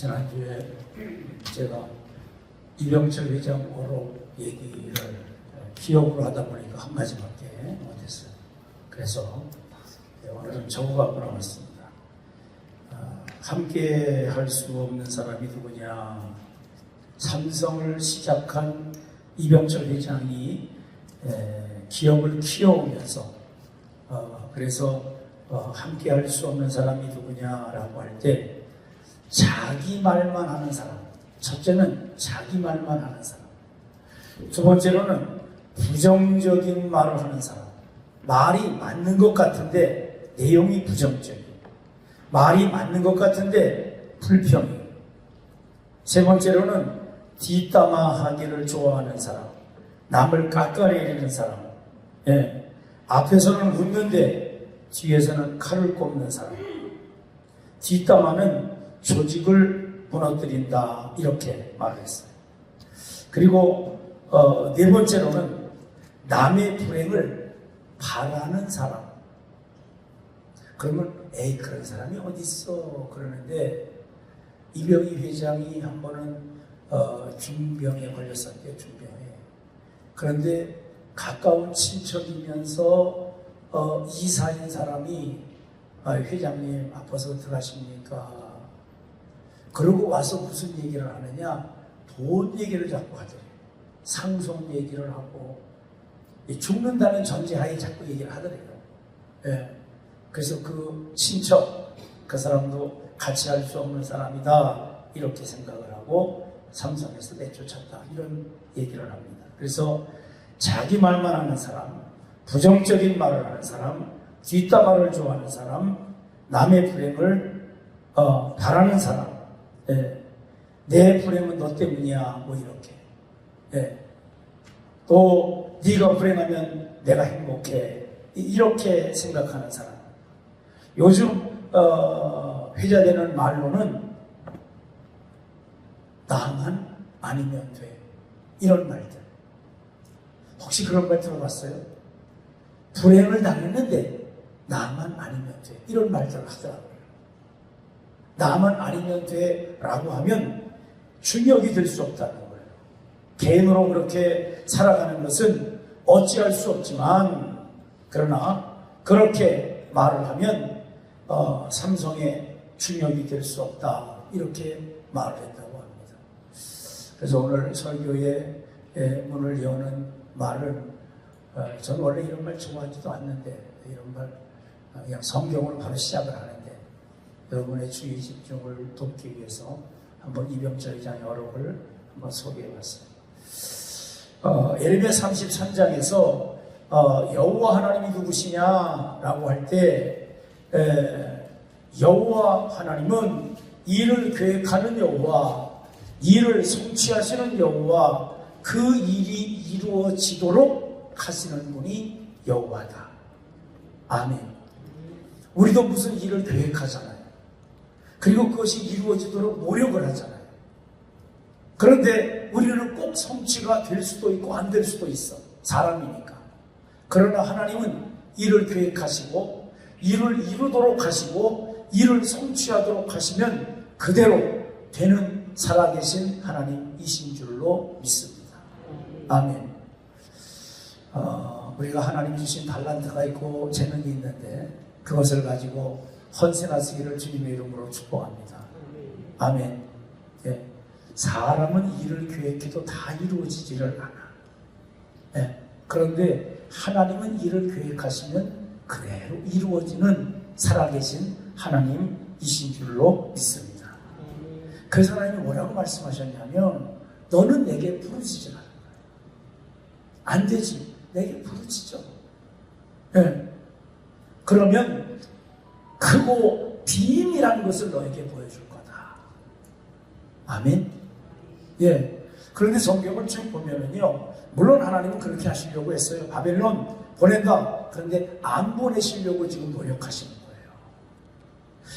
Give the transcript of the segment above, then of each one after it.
지난주에 제가 이병철 회장 어록 얘기를 기억으로 하다 보니까 한 가지밖에 못했어요. 그래서 오늘은 적어갖고 나왔습니다. 함께 할 수 없는 사람이 누구냐. 삼성을 시작한 이병철 회장이 기업을 키워오면서 그래서 함께 할 수 없는 사람이 누구냐라고 할 때 자기 말만 하는 사람. 첫째는 자기 말만 하는 사람. 두 번째로는 부정적인 말을 하는 사람. 말이 맞는 것 같은데 내용이 부정적이에요. 말이 맞는 것 같은데 불평이에요. 세 번째로는 뒷담화하기를 좋아하는 사람. 남을 깎아내리는 사람. 앞에서는 웃는데 뒤에서는 칼을 꼽는 사람. 뒷담화는 조직을 무너뜨린다, 이렇게 말했어요. 그리고 네 번째로는 남의 불행을 바라는 사람. 그러면 에이, 그런 사람이 어디 있어 그러는데, 이병희 회장이 한 번은 중병에 걸렸었대요. 중병에. 그런데 가까운 친척이면서 이사인 사람이 회장님 아파서 들어가십니까? 그러고 와서 무슨 얘기를 하느냐? 돈 얘기를 자꾸 하더래요. 상속 얘기를 하고 죽는다는 전제하에 자꾸 얘기를 하더래요. 그래서 그 친척, 그 사람도 같이 할 수 없는 사람이다, 이렇게 생각을 하고 삼성에서 내쫓았다, 이런 얘기를 합니다. 그래서 자기 말만 하는 사람, 부정적인 말을 하는 사람, 뒷담화를 좋아하는 사람, 남의 불행을 바라는 사람, 내 불행은 너 때문이야, 뭐 이렇게. 또 네가 불행하면 내가 행복해, 이렇게 생각하는 사람. 요즘 회자되는 말로는 나만 아니면 돼, 이런 말들. 혹시 그런 말 들어봤어요? 불행을 당했는데 나만 아니면 돼, 이런 말들을 하더라고요. 나만 아니면 돼 라고 하면 중역이 될 수 없다는 거예요. 개인으로 그렇게 살아가는 것은 어찌할 수 없지만, 그러나 그렇게 말을 하면 삼성의 중역이 될 수 없다, 이렇게 말을 했다고 합니다. 그래서 오늘 설교의 문을 여는 말은, 저는 원래 이런 말 좋아하지도 않는데, 이런 말 그냥 성경으로 바로 시작을 하는데, 여러분의 주의 집중을 돕기 위해서 한번 이병철 회장의 어록을 한번 소개해봤어요. 예레미야 33장에서 여호와 하나님이 누구시냐라고 할 때, 여호와 하나님은 일을 계획하는 여호와, 일을 성취하시는 여호와, 그 일이 이루어지도록 하시는 분이 여호와다. 아멘. 우리도 무슨 일을 계획하잖아요. 그리고 그것이 이루어지도록 노력을 하잖아요. 그런데 우리는 꼭 성취가 될 수도 있고 안 될 수도 있어. 사람이니까. 그러나 하나님은 일을 계획하시고 일을 이루도록 하시고 일을 성취하도록 하시면 그대로 되는 살아계신 하나님이신 줄로 믿습니다. 아멘. 우리가 하나님 주신 달란트가 있고 재능이 있는데 그것을 가지고 헌세나 쓰기를 주님의 이름으로 축복합니다. 아멘. 사람은 일을 계획해도 다 이루어지지를 않아. 그런데 하나님은 일을 계획하시면 그대로 이루어지는 살아계신 하나님이신 줄로 믿습니다. 그래서 하나님이 뭐라고 말씀하셨냐면, 너는 내게 부르짖으라. 안 되지. 내게 부르짖어. 그러면 크고 비밀한 것을 너에게 보여줄 거다. 아멘. 그런데 성경을 쭉 보면은요, 물론 하나님은 그렇게 하시려고 했어요. 바벨론 보낸다. 그런데 안 보내시려고 지금 노력하시는 거예요.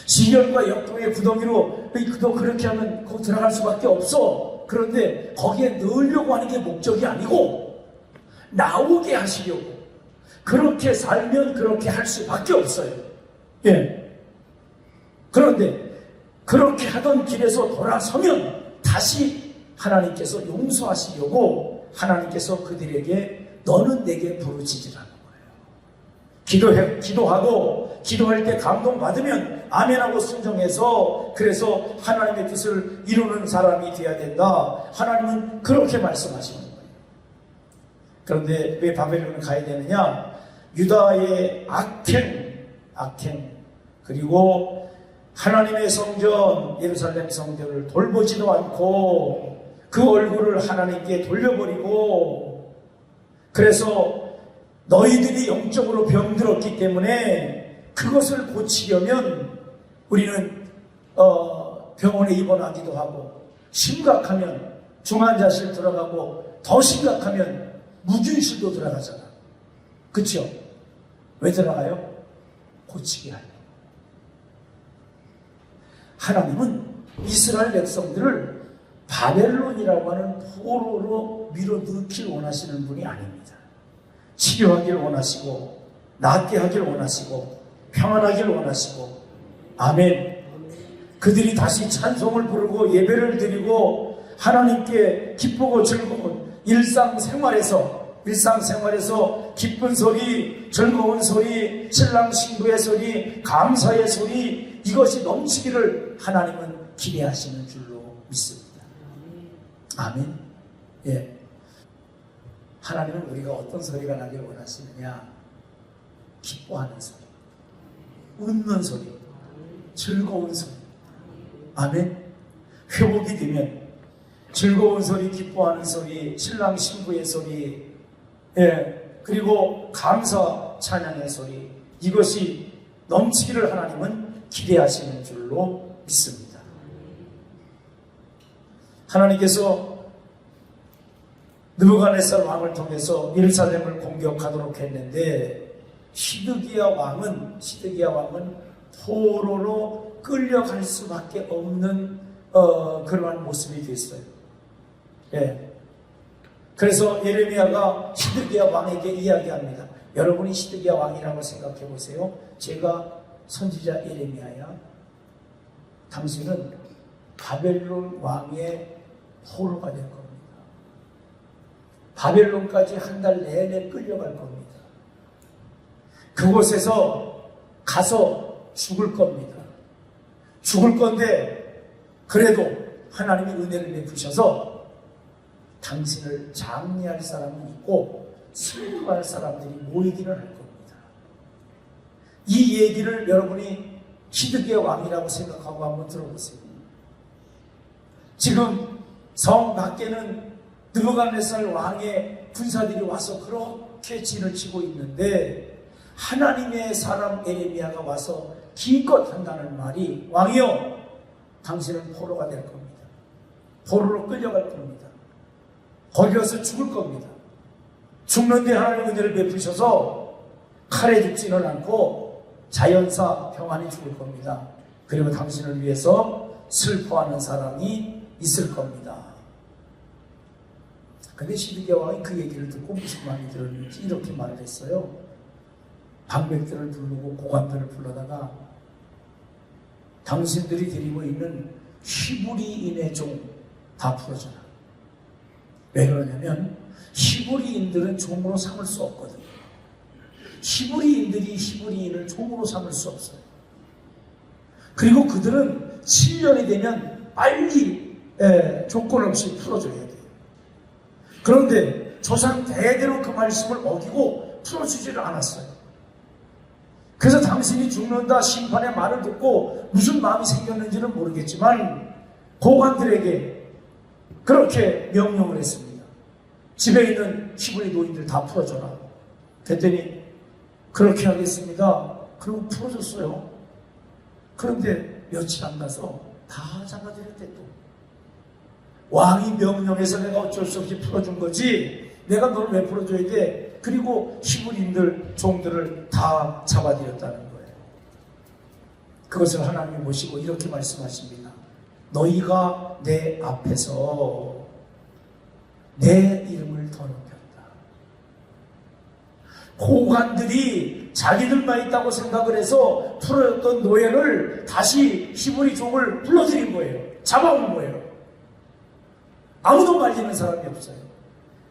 시련과 역경의 구덩이로 너 그렇게 하면 거기 들어갈 수밖에 없어. 그런데 거기에 넣으려고 하는 게 목적이 아니고 나오게 하시려고. 그렇게 살면 그렇게 할 수밖에 없어요. 그런데 그렇게 하던 길에서 돌아서면 다시 하나님께서 용서하시려고 하나님께서 그들에게 너는 내게 부르짖으라는 거예요. 기도하고 기도할 때 감동받으면 아멘하고 순종해서 그래서 하나님의 뜻을 이루는 사람이 되어야 된다. 하나님은 그렇게 말씀하시는 거예요. 그런데 왜 바벨론을 가야 되느냐? 유다의 악행 그리고 하나님의 성전 예루살렘 성전을 돌보지도 않고 그 얼굴을 하나님께 돌려버리고 그래서 너희들이 영적으로 병들었기 때문에 그것을 고치려면 우리는 병원에 입원하기도 하고 심각하면 중환자실 들어가고 더 심각하면 무균실도 들어가잖아. 그렇죠? 왜 들어가요? 고치게 하려고. 하나님은 이스라엘 백성들을 바벨론이라고 하는 포로로 밀어넣기를 원하시는 분이 아닙니다. 치료하기를 원하시고 낫게 하기를 원하시고 평안하기를 원하시고 아멘. 그들이 다시 찬송을 부르고 예배를 드리고 하나님께 기쁘고 즐거운 일상생활에서 기쁜 소리, 즐거운 소리, 신랑 신부의 소리, 감사의 소리 이것이 넘치기를 하나님은 기대하시는 줄로 믿습니다. 아멘. 예. 하나님은 우리가 어떤 소리가 나길 원하시느냐? 기뻐하는 소리, 웃는 소리, 즐거운 소리. 아멘. 회복이 되면 즐거운 소리, 기뻐하는 소리, 신랑 신부의 소리, 예, 그리고 감사 찬양의 소리 이것이 넘치기를 하나님은 기대하시는 줄로 믿습니다. 하나님께서 느부갓네살 왕을 통해서 예루살렘을 공격하도록 했는데 시드기야 왕은 포로로 끌려갈 수밖에 없는 그러한 모습이 됐어요. 예. 그래서 예레미야가 시드기야 왕에게 이야기합니다. 여러분이 시드기야 왕이라고 생각해 보세요. 제가 선지자 예레미야야. 당신은 바벨론 왕의 포로가 될 겁니다. 바벨론까지 한 달 내내 끌려갈 겁니다. 그곳에서 가서 죽을 겁니다. 죽을 건데 그래도 하나님이 은혜를 베푸셔서 당신을 장례할 사람이 있고 슬퍼할 사람들이 모이기를 할 겁니다. 이 얘기를 여러분이 시드기야 왕이라고 생각하고 한번 들어보세요. 지금 성 밖에는 느부갓네살 왕의 군사들이 와서 그렇게 진을 치고 있는데 하나님의 사람 예레미야가 와서 기껏 한다는 말이 왕이여 당신은 포로가 될 겁니다. 포로로 끌려갈 겁니다. 거기 가서 죽을 겁니다. 죽는데 하나님 은혜를 베푸셔서 칼에 죽지는 않고 자연사 평안히 죽을 겁니다. 그리고 당신을 위해서 슬퍼하는 사람이 있을 겁니다. 근데 시드기야 왕이 그 얘기를 듣고 무슨 말이 들었는지 이렇게 말을 했어요. 방백들을 부르고 고관들을 불러다가 당신들이 데리고 있는 히브리인의 종 다 풀어줘라. 왜 그러냐면 히브리인들은 종으로 삼을 수 없거든요. 히브리인들이 히브리인을 종으로 삼을 수 없어요. 그리고 그들은 7년이 되면 빨리 조건 없이 풀어줘야 돼요. 그런데 조상 대대로 그 말씀을 어기고 풀어주지를 않았어요. 그래서 당신이 죽는다 심판의 말을 듣고 무슨 마음이 생겼는지는 모르겠지만 고관들에게 그렇게 명령을 했습니다. 집에 있는 히브리 노인들 다 풀어줘라. 그랬더니 그렇게 하겠습니다. 그리고 풀어줬어요. 그런데 며칠 안 가서 다 잡아들였대 또. 왕이 명령해서 내가 어쩔 수 없이 풀어준 거지 내가 너를 왜 풀어줘야 돼? 그리고 히브리인들 종들을 다 잡아들였다는 거예요. 그것을 하나님이 보시고 이렇게 말씀하십니다. 너희가 내 앞에서 내 이름을 더럽혔다. 고관들이 자기들만 있다고 생각을 해서 풀어졌던 노예를 다시 히브리 족을 불러들인 거예요. 잡아온 거예요. 아무도 말리는 사람이 없어요.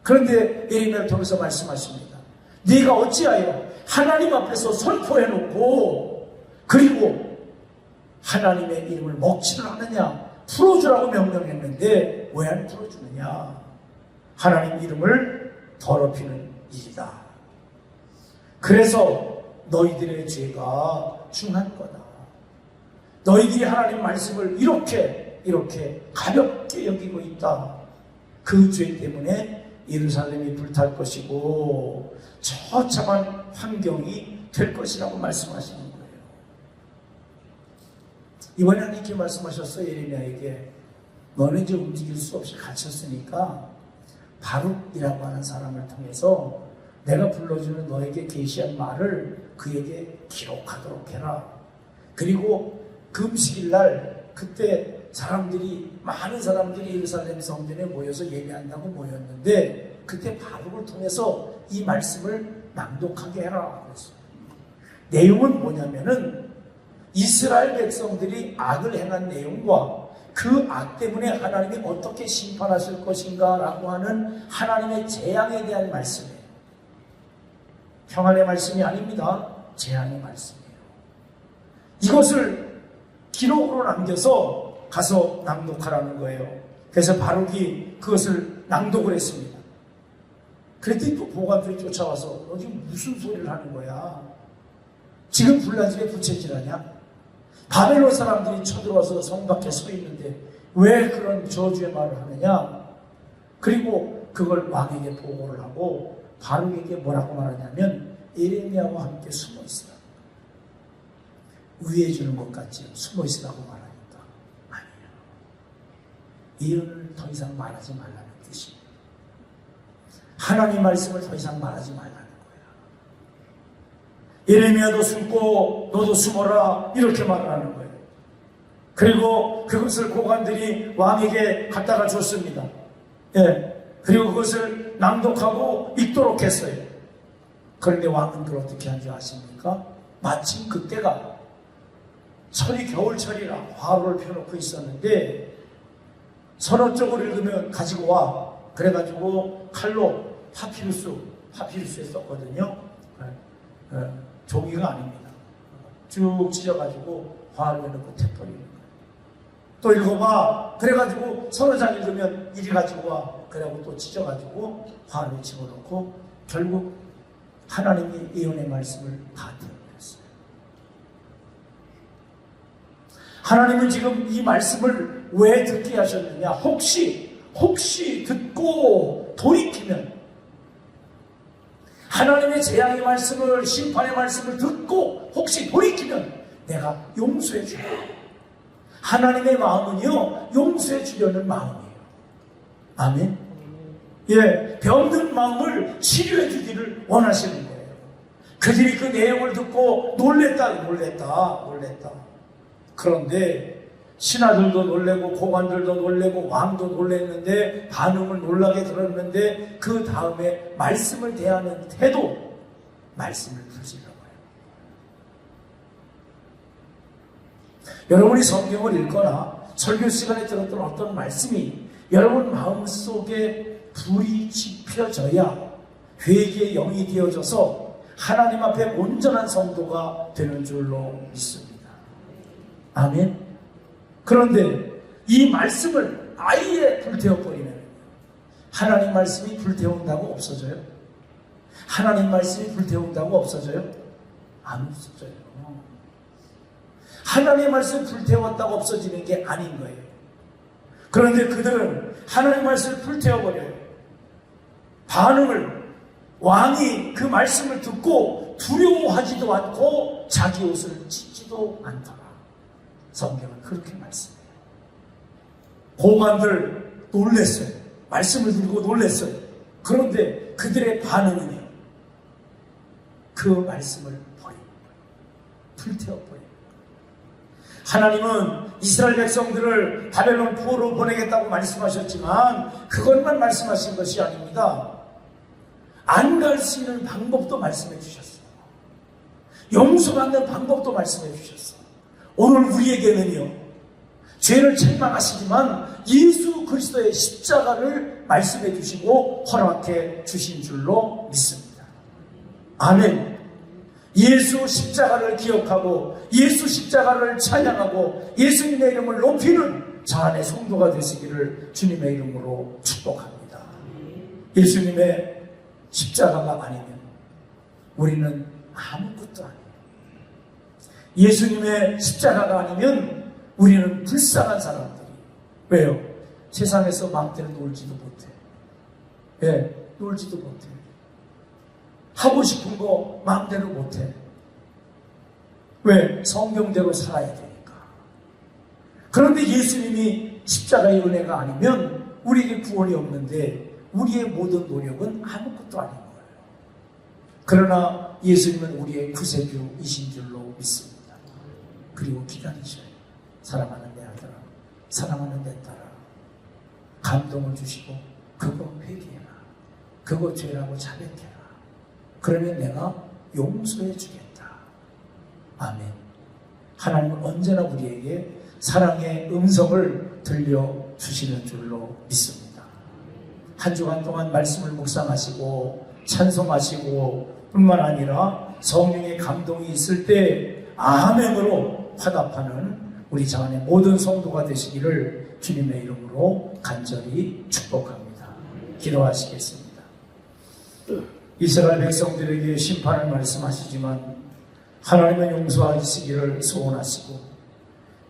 그런데 예레미야를 통해서 말씀하십니다. 네가 어찌하여 하나님 앞에서 선포해놓고 그리고 하나님의 이름을 먹지를 않느냐, 풀어주라고 명령했는데 왜 안 풀어주느냐. 하나님 이름을 더럽히는 일이다. 그래서 너희들의 죄가 중한 거다. 너희들이 하나님 말씀을 이렇게 가볍게 여기고 있다. 그 죄 때문에 예루살렘이 불탈 것이고 처참한 환경이 될 것이라고 말씀하시는 거예요. 이번에 하나님께 말씀하셨어요. 예레미야에게 너는 이제 움직일 수 없이 갇혔으니까 바룩이라고 하는 사람을 통해서 내가 불러주는 너에게 계시한 말을 그에게 기록하도록 해라. 그리고 금식일 날 그때 많은 사람들이 예루살렘 성전에 모여서 예배한다고 모였는데 그때 바룩을 통해서 이 말씀을 낭독하게 해라 그랬어요. 내용은 뭐냐면은 이스라엘 백성들이 악을 행한 내용과 그 악 때문에 하나님이 어떻게 심판하실 것인가 라고 하는 하나님의 재앙에 대한 말씀이에요. 평안의 말씀이 아닙니다. 재앙의 말씀이에요. 이것을 기록으로 남겨서 가서 낭독하라는 거예요. 그래서 바룩이 그것을 낭독을 했습니다. 그랬더니 또 보관들이 쫓아와서 너 지금 무슨 소리를 하는 거야? 지금 불나집에 부채질하냐? 바벨론 사람들이 쳐들어와서 성 밖에 서 있는데 왜 그런 저주의 말을 하느냐? 그리고 그걸 왕에게 보고를 하고 바룩에게 뭐라고 말하냐면 예레미야와 함께 숨어 있으라. 위해 주는 것 같지요. 숨어 있으라고 말하니까 아니에요. 예언을 더 이상 말하지 말라는 뜻이에요. 하나님 말씀을 더 이상 말하지 말라는 거예요. 예레미야도 숨고 너도 숨어라 이렇게 말하는 거예요. 그리고 그것을 고관들이 왕에게 갖다가 줬습니다. 그리고 그것을 낭독하고 읽도록 했어요. 그런데 왕은 그걸 어떻게 한 줄 아십니까? 마침 그때가 겨울철이라 화로를 펴놓고 있었는데 서너 쪽을 읽으면 가지고 와. 그래가지고 칼로 파피루스에 썼거든요. 종이가 아닙니다. 쭉 찢어가지고 화로에 넣고 태버리는 거예요. 또 읽어봐. 그래가지고 서너 장 읽으면 이리 가지고 와. 그래가지고 또 찢어가지고 화로에 집어넣고 결국 하나님이 예언의 말씀을 다 들어버렸어요. 하나님은 지금 이 말씀을 왜 듣게 하셨느냐? 혹시 듣고 돌이키면 하나님의 재앙의 말씀을, 심판의 말씀을 듣고 혹시 돌이키면 내가 용서해 주라. 하나님의 마음은요, 용서해 주려는 마음이에요. 아멘. 병든 마음을 치료해 주기를 원하시는 거예요. 그들이 그 내용을 듣고 놀랬다. 그런데 신하들도 놀래고 고관들도 놀래고 왕도 놀랬는데 반응을 놀라게 들었는데 그 다음에 말씀을 대하는 태도, 말씀을 부르시라고요. 여러분이 성경을 읽거나 설교 시간에 들었던 어떤 말씀이 여러분 마음속에 불이 지펴져야 회개의 영이 되어져서 하나님 앞에 온전한 성도가 되는 줄로 믿습니다. 아멘. 그런데 이 말씀을 아예 불태워버리면 하나님 말씀이 불태운다고 없어져요? 하나님 말씀이 불태운다고 없어져요? 안 없어져요. 하나님 말씀이 불태웠다고 없어지는 게 아닌 거예요. 그런데 그들은 하나님 말씀을 불태워버려요. 반응을, 왕이 그 말씀을 듣고 두려워하지도 않고 자기 옷을 찢지도 않더라. 성경은 그렇게 말씀해요. 고관들 놀랬어요. 말씀을 들고 놀랬어요. 그런데 그들의 반응은요, 그 말씀을 버리는 거예요. 불태워버리는 거예요. 하나님은 이스라엘 백성들을 바벨론 포로 보내겠다고 말씀하셨지만 그것만 말씀하신 것이 아닙니다. 안 갈 수 있는 방법도 말씀해 주셨어요. 용서받는 방법도 말씀해 주셨어. 오늘 우리에게는요, 죄를 책망하시지만 예수 그리스도의 십자가를 말씀해 주시고 허락해 주신 줄로 믿습니다. 아멘. 예수 십자가를 기억하고 예수 십자가를 찬양하고 예수님의 이름을 높이는 자 안의 성도가 되시기를 주님의 이름으로 축복합니다. 예수님의 십자가가 아니면 우리는 아무것도 아니에요. 예수님의 십자가가 아니면 우리는 불쌍한 사람들이. 왜요? 세상에서 마음대로 놀지도 못해. 예, 놀지도 못해. 하고 싶은 거 마음대로 못해. 왜? 성경대로 살아야 되니까. 그런데 예수님이 십자가의 은혜가 아니면 우리에게 구원이 없는데 우리의 모든 노력은 아무것도 아닌 거예요. 그러나 예수님은 우리의 구세주이신 줄로 믿습니다. 그리고 기다리셔요. 사랑하는 내 아들아, 사랑하는 내 딸아, 감동을 주시고 그거 회개해라. 그거 죄라고 자백해라. 그러면 내가 용서해 주겠다. 아멘. 하나님은 언제나 우리에게 사랑의 음성을 들려주시는 줄로 믿습니다. 한 주간 동안 말씀을 묵상하시고 찬송하시고 뿐만 아니라 성령의 감동이 있을 때 아멘으로 화답하는 우리 자안의 모든 성도가 되시기를 주님의 이름으로 간절히 축복합니다. 기도하시겠습니다. 이스라엘 백성들에게 심판을 말씀하시지만 하나님은 용서하시기를 소원하시고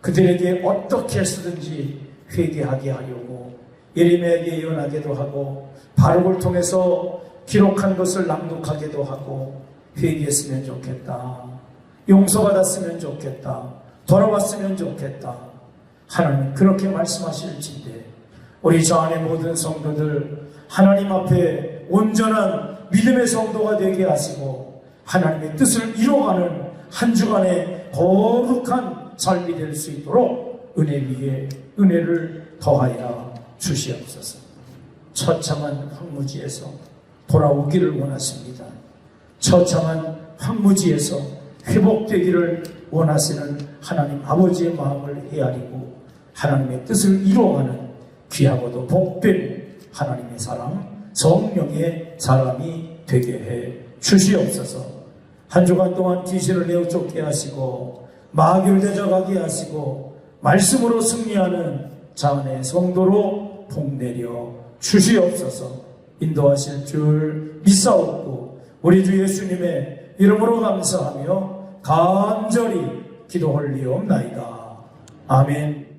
그들에게 어떻게 해서든지 회개하게 하려고 예레미야에게 예언하기도 하고 바룩을 통해서 기록한 것을 낭독하기도 하고 회개했으면 좋겠다. 용서받았으면 좋겠다. 돌아왔으면 좋겠다. 하나님 그렇게 말씀하실진데 우리 저 안의 모든 성도들 하나님 앞에 온전한 믿음의 성도가 되게 하시고 하나님의 뜻을 이뤄가는 한 주간의 거룩한 삶이 될 수 있도록 은혜 위에 은혜를 더하여 주시옵소서. 처참한 황무지에서 돌아오기를 원하십니다. 처참한 황무지에서 회복되기를 원하시는 하나님 아버지의 마음을 헤아리고 하나님의 뜻을 이루어가는 귀하고도 복된 하나님의 사랑, 성령의 사람이 되게 해 주시옵소서. 한 주간 동안 귀신을 내어 쫓게 하시고 마귀를 대적하게 하시고 말씀으로 승리하는 자안의 성도로 복내려 주시옵소서. 인도하실 줄 믿사옵고 우리 주 예수님의 이름으로 감사하며 간절히 기도하리옵나이다. 아멘.